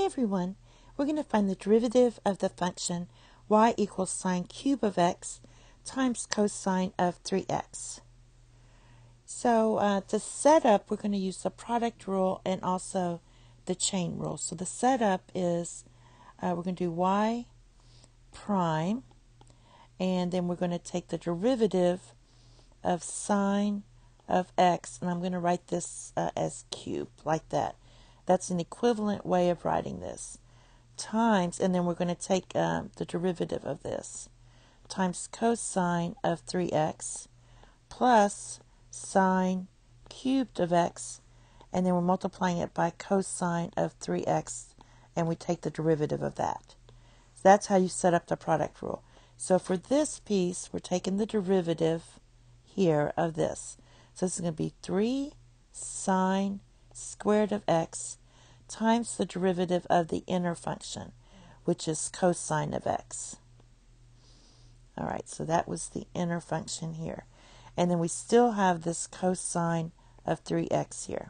everyone, we're going to find the derivative of the function y equals sine cube of x times cosine of 3x. So to set up, we're going to use the product rule and also the chain rule. So the setup is we're going to do y prime, and then we're going to take the derivative of sine of x, and I'm going to write this as cube, like that. That's an equivalent way of writing this. Times, and then we're going to take the derivative of this, times cosine of 3x plus sine cubed of x, and then we're multiplying it by cosine of 3x, and we take the derivative of that. So that's how you set up the product rule. So for this piece, we're taking the derivative here of this. So this is going to be 3 sine squared of x times the derivative of the inner function, which is cosine of x. All right, so that was the inner function here. And then we still have this cosine of 3x here.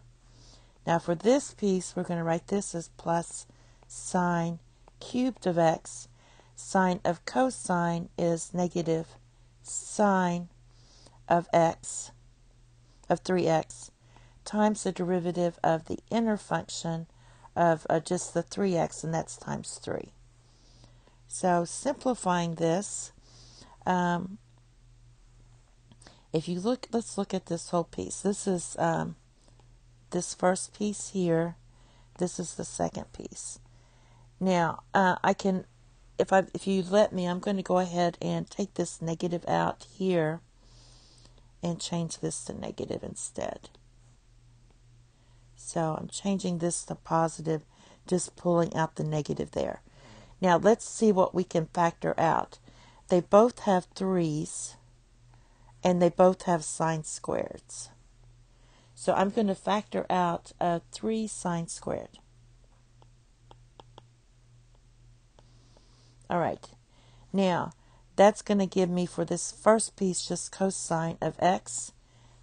Now for this piece, we're going to write this as plus sine cubed of x. Sine of cosine is negative sine of x, of 3x, times the derivative of the inner function of just the 3x, and that's times 3. So simplifying this, if you look, let's look at this whole piece. This is this first piece here. This is the second piece. Now I can, if you let me, I'm going to go ahead and take this negative out here and change this to negative instead. So I'm changing this to positive, just pulling out the negative there. Now let's see what we can factor out. They both have 3's, and they both have sine squareds. So I'm going to factor out 3 sine squared. All right. Now, that's going to give me, for this first piece, just cosine of x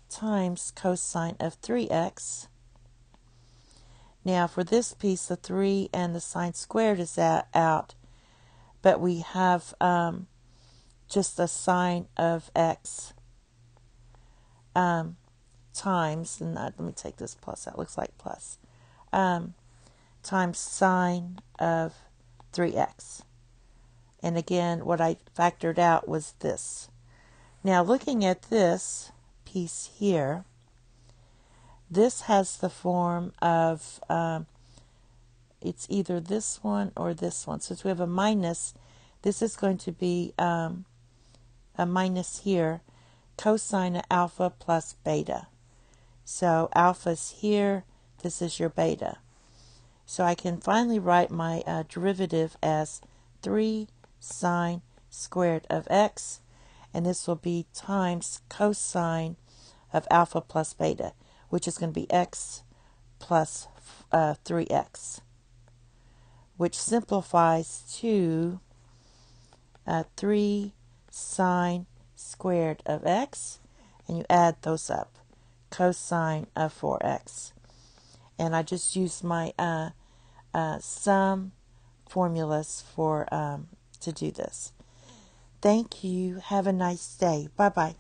times cosine of 3x. Now, for this piece, the 3 and the sine squared is out, but we have just a sine of x times, and let me take this plus out, looks like plus, times sine of 3x. And again, what I factored out was this. Now, looking at this piece here, this has the form of, it's either this one or this one. Since we have a minus, this is going to be a minus here, cosine of alpha plus beta. So alpha's here, this is your beta. So I can finally write my derivative as 3 sine squared of x, and this will be times cosine of alpha plus beta, which is going to be x plus 3x, which simplifies to 3 sine squared of x, and you add those up, cosine of 4x. And I just used my sum formulas for to do this. Thank you. Have a nice day. Bye-bye.